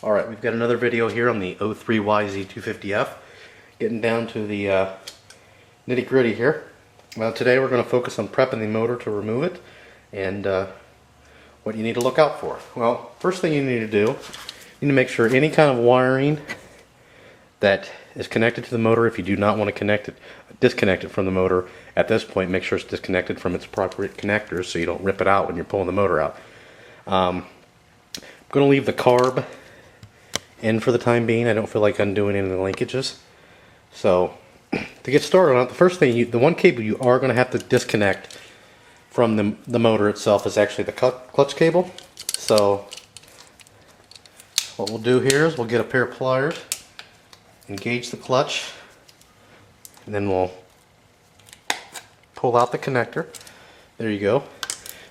Alright, we've got another video here on the 03 YZ250F. Getting down to the nitty gritty here. Today we're going to focus on prepping the motor to remove it and what you need to look out for. Well, first thing you need to do, you need to make sure any kind of wiring that is connected to the motor, if you do not want to connect it, disconnect it from the motor at this point, make sure it's disconnected from its appropriate connectors so you don't rip it out when you're pulling the motor out. I'm going to leave the carb in for the time being. I don't feel like undoing any of the linkages. So to get started on it, the first thing, the one cable you are going to have to disconnect from the motor itself is actually the clutch cable. So what we'll do here is we'll get a pair of pliers, engage the clutch, and then we'll pull out the connector. There you go.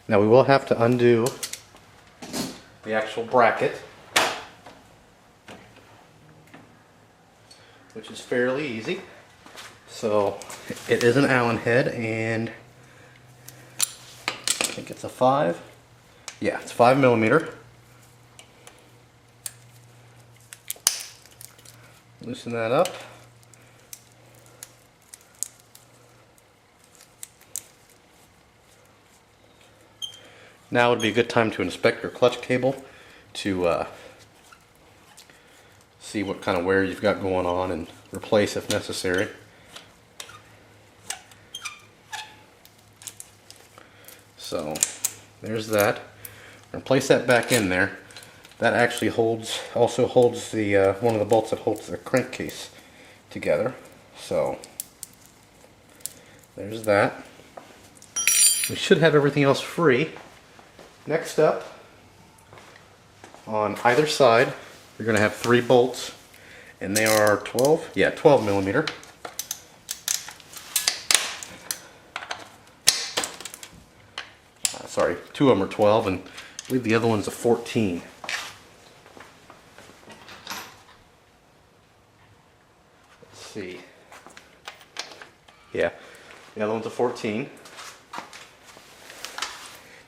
Now we will have to undo the actual bracket, which is fairly easy. So it is an Allen head, and I think it's a 5. Yeah, it's 5mm. Loosen that up. Now would be a good time to inspect your clutch cable to see what kind of wear you've got going on and replace if necessary. So there's that. I'm going to place that back in there. That actually also holds the one of the bolts that holds the crankcase together. So there's that. We should have everything else free. Next up, on either side, you're going to have 3 bolts, and they are 12mm. Sorry, 2 of them are 12, and I believe the other one's a 14. Let's see. Yeah, the other one's a 14.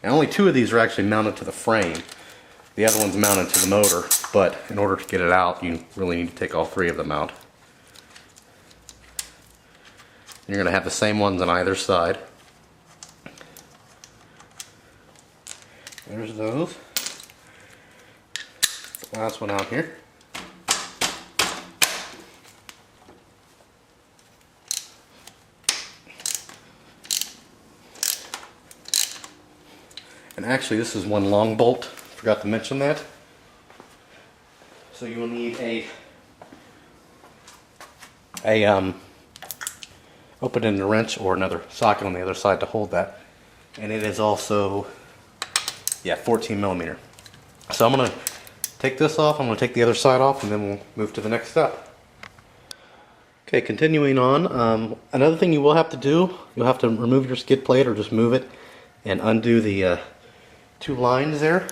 Now only 2 of these are actually mounted to the frame. The other one's mounted to the motor, but in order to get it out, you really need to take all 3 of them out. You're going to have the same ones on either side. There's those. The last one out here. And actually this is one long bolt, forgot to mention that. So you will need a open-ended wrench or another socket on the other side to hold that. And it is also, yeah, 14mm. So I'm going to take this off, I'm going to take the other side off, and then we'll move to the next step. Okay, continuing on, another thing you will have to do, you'll have to remove your skid plate or just move it and undo the 2 lines there.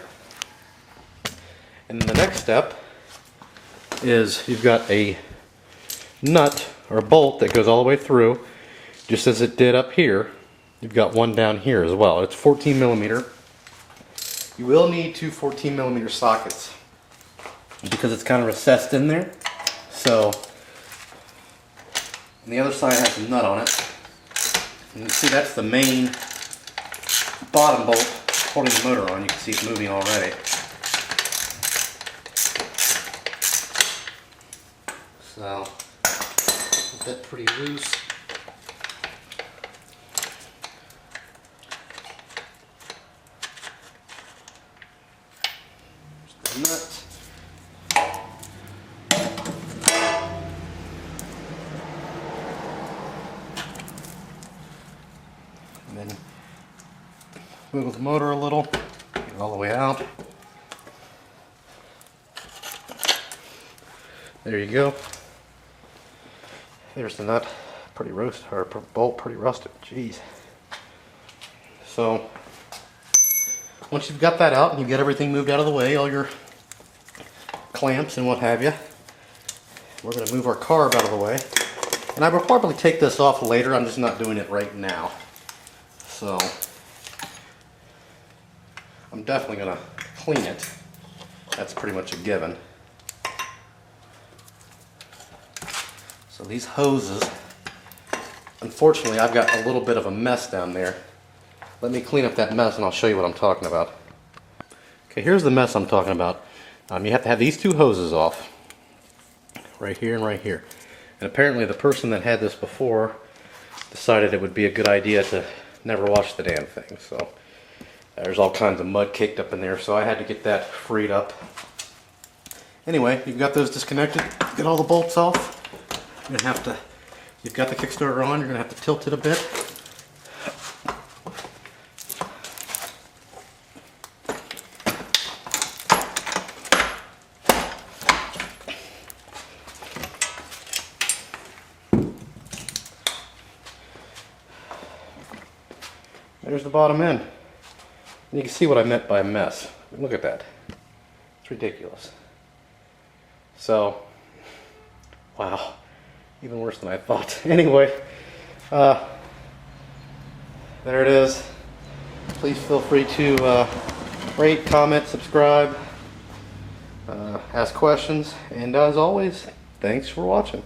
And the next step is you've got a nut or a bolt that goes all the way through, just as it did up here. You've got one down here as well. It's 14mm. You will need 2 14mm sockets because it's kind of recessed in there. So, and the other side has a nut on it. And you see that's the main bottom bolt holding the motor on. You can see it's moving already. So, get that pretty loose. Just the nut. And then wiggle the motor a little, get it all the way out. There you go. There's the nut, pretty roasted, or bolt pretty rusted. Jeez. So once you've got that out and you get everything moved out of the way, all your clamps and what have you, we're going to move our carb out of the way. And I will probably take this off later. I'm just not doing it right now. So I'm definitely going to clean it. That's pretty much a given. So these hoses, unfortunately I've got a little bit of a mess down there. Let me clean up that mess and I'll show you what I'm talking about. Okay, here's the mess I'm talking about. You have to have these two hoses off. Right here and right here. And apparently the person that had this before decided it would be a good idea to never wash the damn thing. So there's all kinds of mud caked up in there, so I had to get that freed up. Anyway, you've got those disconnected, get all the bolts off. You're gonna have to, you've got the Kickstarter on, you're gonna have to tilt it a bit. There's the bottom end. And you can see what I meant by a mess. Look at that. It's ridiculous. So, wow, even worse than I thought. Anyway, there it is. Please feel free to rate, comment, subscribe, ask questions, and as always, thanks for watching.